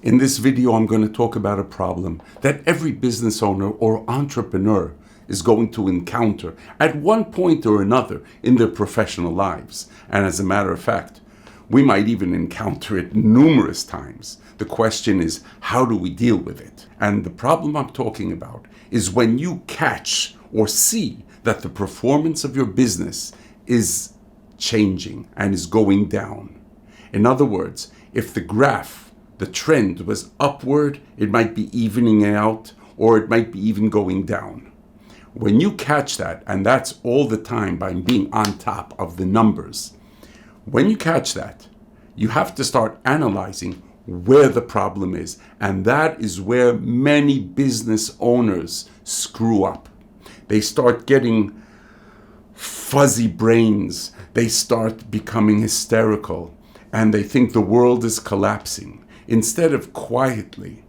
In this video, I'm going to talk about a problem that every business owner or entrepreneur is going to encounter at one point or another in their professional lives. And as a matter of fact, we might even encounter it numerous times. The question is, how do we deal with it? And the problem I'm talking about is when you catch or see that the performance of your business is changing and is going down. In other words, if the graph, the trend was upward, it might be evening out, or it might be even going down. When you catch that, and that's all the time by being on top of the numbers, when you catch that, you have to start analyzing where the problem is. And that is where many business owners screw up. They start getting fuzzy brains. They start becoming hysterical. And they think the world is collapsing. Instead of quietly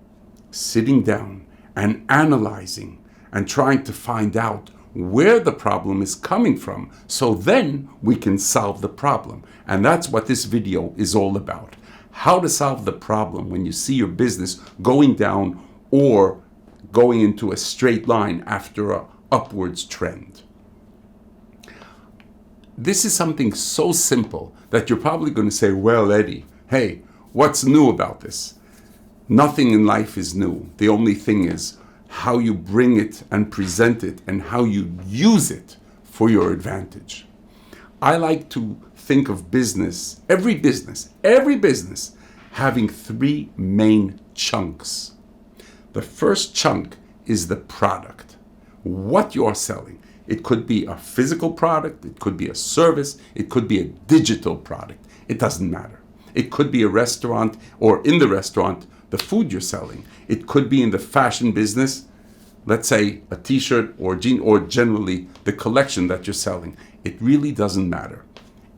sitting down and analyzing and trying to find out where the problem is coming from, so then we can solve the problem. And that's what this video is all about. How to solve the problem when you see your business going down or going into a straight line after an upwards trend. This is something so simple that you're probably going to say, well, Eddie, hey, what's new about this? Nothing in life is new. The only thing is how you bring it and present it and how you use it for your advantage. I like to think of every business having three main chunks. The first chunk is the product, what you are selling. It could be a physical product, it could be a service, it could be a digital product. It doesn't matter. It could be a restaurant, or in the restaurant, the food you're selling. It could be in the fashion business, let's say a t-shirt or jean, or generally the collection that you're selling. It really doesn't matter.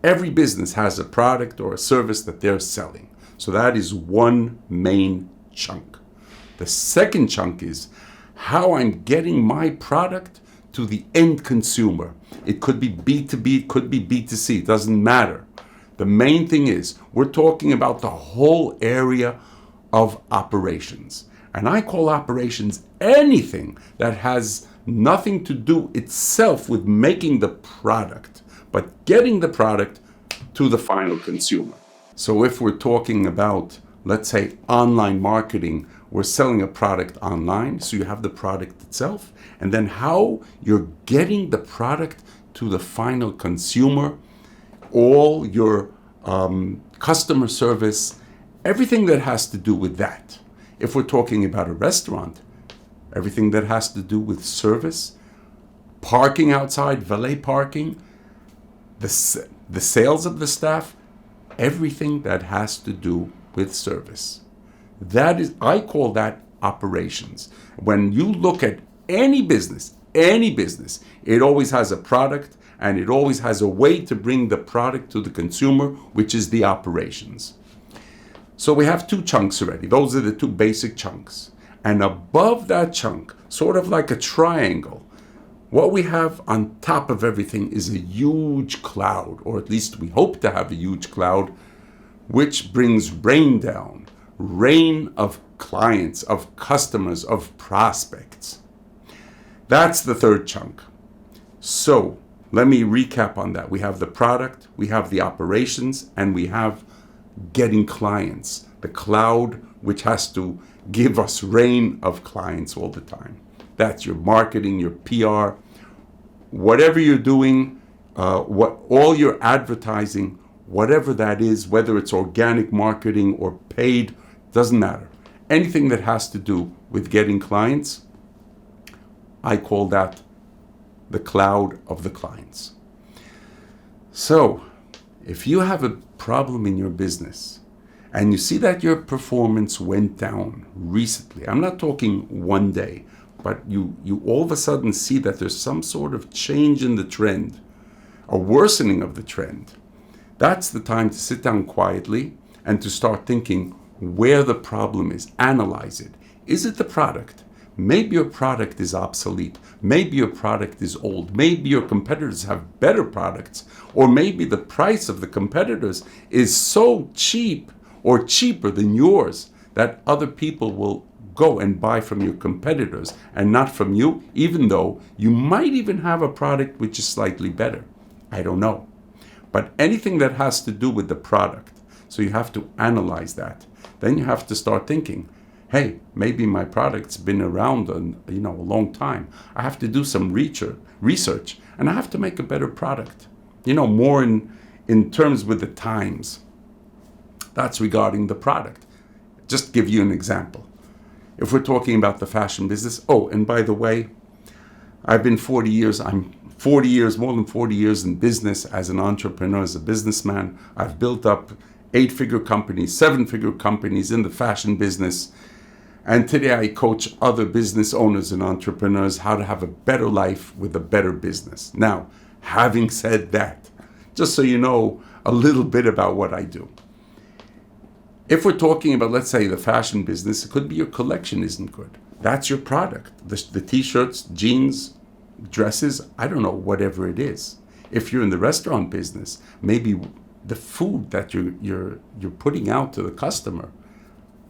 Every business has a product or a service that they're selling. So that is one main chunk. The second chunk is how I'm getting my product to the end consumer. It could be B2B, it could be B2C, it doesn't matter. The main thing is we're talking about the whole area of operations. And I call operations anything that has nothing to do itself with making the product, but getting the product to the final consumer. So if we're talking about, let's say, online marketing, we're selling a product online, so you have the product itself, and then how you're getting the product to the final consumer, all your customer service, everything that has to do with that. If we're talking about a restaurant, everything that has to do with service, parking outside, valet parking, the sales of the staff, everything that has to do with service. That is, I call that operations. When you look at any business, it always has a product and it always has a way to bring the product to the consumer, which is the operations. So we have two chunks already. Those are the two basic chunks. And above that chunk, sort of like a triangle, what we have on top of everything is a huge cloud, or at least we hope to have a huge cloud, which brings rain down, rain of clients, of customers, of prospects. That's the third chunk. So let me recap on that. We have the product, we have the operations, and we have getting clients, the cloud which has to give us rain of clients all the time. That's your marketing, your PR, whatever you're doing, all your advertising, whatever that is, whether it's organic marketing or paid, doesn't matter. Anything that has to do with getting clients, I call that the cloud of the clients. So if you have a problem in your business and you see that your performance went down recently, I'm not talking one day, but you all of a sudden see that there's some sort of change in the trend, a worsening of the trend, that's the time to sit down quietly and to start thinking where the problem is. Analyze it. Is it the product? Maybe your product is obsolete. Maybe your product is old. Maybe your competitors have better products. Or maybe the price of the competitors is so cheap or cheaper than yours that other people will go and buy from your competitors and not from you, even though you might even have a product which is slightly better. I don't know. But anything that has to do with the product, so you have to analyze that. Then you have to start thinking, hey, maybe my product's been around a long time. I have to do some research, and I have to make a better product. More in terms with the times. That's regarding the product. Just give you an example. If we're talking about the fashion business, and by the way, I've been more than 40 years in business as an entrepreneur, as a businessman. I've built up 8-figure companies, 7-figure companies in the fashion business. And today I coach other business owners and entrepreneurs how to have a better life with a better business. Now, having said that, just so you know a little bit about what I do. If we're talking about, let's say, the fashion business, it could be your collection isn't good. That's your product. The t-shirts, jeans, dresses, I don't know, whatever it is. If you're in the restaurant business, maybe the food that you're putting out to the customer,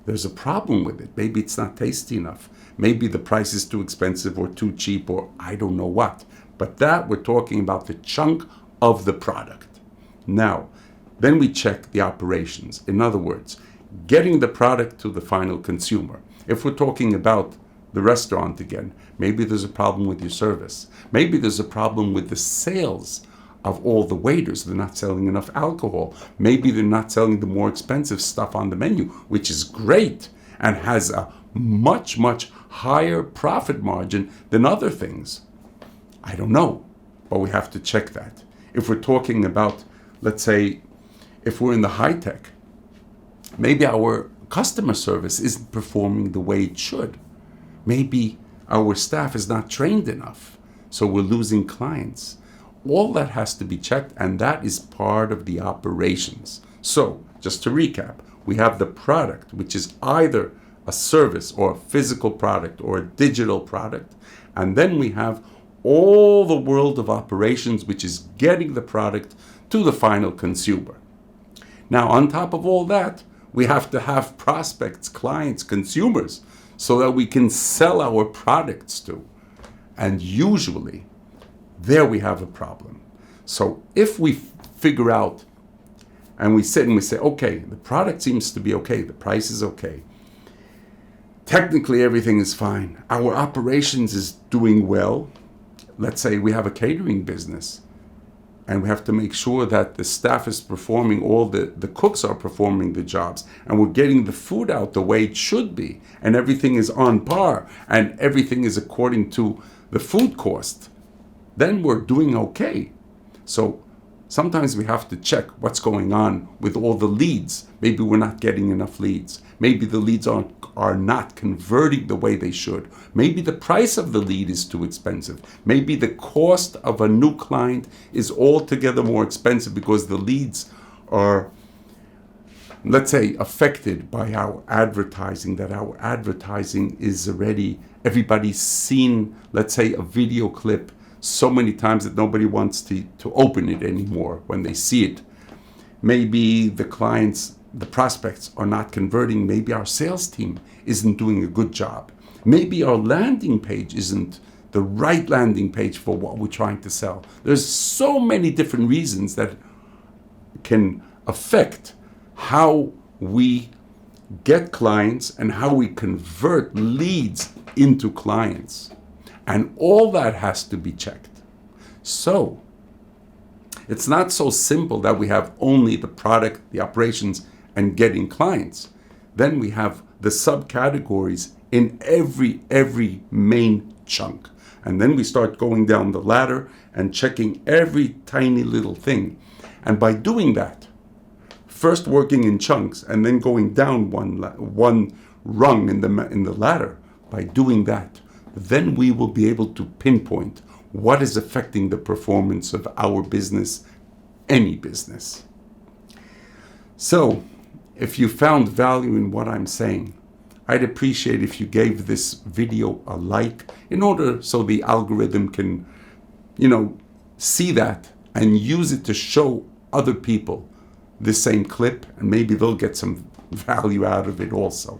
there's a problem with it. Maybe it's not tasty enough. Maybe the price is too expensive or too cheap, or I don't know what. But that we're talking about the chunk of the product. Now, then we check the operations. In other words, getting the product to the final consumer. If we're talking about the restaurant again, maybe there's a problem with your service. Maybe there's a problem with the sales of all the waiters. They're not selling enough alcohol. Maybe they're not selling the more expensive stuff on the menu, which is great and has a much, much higher profit margin than other things. I don't know, but we have to check that. If we're talking about, let's say, if we're in the high tech, maybe our customer service isn't performing the way it should. Maybe our staff is not trained enough, so we're losing clients. All that has to be checked, and that is part of the operations. So, just to recap, we have the product, which is either a service or a physical product or a digital product, and then we have all the world of operations, which is getting the product to the final consumer. Now, on top of all that, we have to have prospects, clients, consumers, so that we can sell our products to. And usually, there we have a problem. So if we figure out and we sit and we say, okay, the product seems to be okay, the price is okay, technically everything is fine, our operations is doing well. Let's say we have a catering business and we have to make sure that the staff is performing, all the cooks are performing the jobs, and we're getting the food out the way it should be, and everything is on par, and everything is according to the food cost, then we're doing okay. So sometimes we have to check what's going on with all the leads. Maybe we're not getting enough leads. Maybe the leads are not converting the way they should. Maybe the price of the lead is too expensive. Maybe the cost of a new client is altogether more expensive because the leads are, let's say, affected by our advertising, that our advertising is already, everybody's seen, let's say, a video clip so many times that nobody wants to open it anymore when they see it. Maybe the clients, the prospects are not converting. Maybe our sales team isn't doing a good job. Maybe our landing page isn't the right landing page for what we're trying to sell. There's so many different reasons that can affect how we get clients and how we convert leads into clients. And all that has to be checked. So it's not so simple that we have only the product, the operations, and getting clients. Then we have the subcategories in every main chunk. And then we start going down the ladder and checking every tiny little thing. And by doing that, first working in chunks and then going down one rung in the ladder, by doing that, then we will be able to pinpoint what is affecting the performance of our business, any business. So, if you found value in what I'm saying, I'd appreciate if you gave this video a like in order so the algorithm can, see that and use it to show other people the same clip, and maybe they'll get some value out of it also.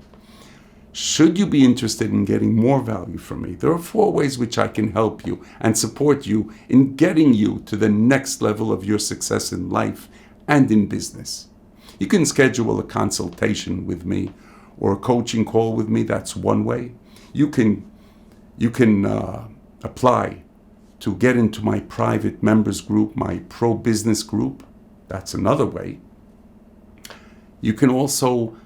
Should you be interested in getting more value from me, there are 4 ways which I can help you and support you in getting you to the next level of your success in life and in business. You can schedule a consultation with me or a coaching call with me. That's one way. You can apply to get into my private members group, my pro-business group. That's another way. You can also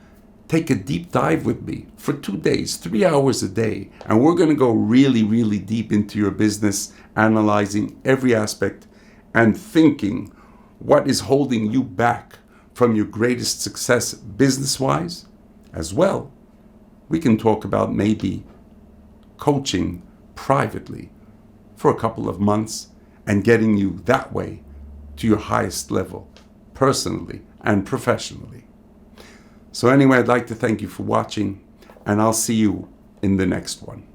take a deep dive with me for 2 days, 3 hours a day, and we're going to go really, really deep into your business, analyzing every aspect and thinking what is holding you back from your greatest success business-wise. As well, we can talk about maybe coaching privately for a couple of months and getting you that way to your highest level, personally and professionally. So anyway, I'd like to thank you for watching, and I'll see you in the next one.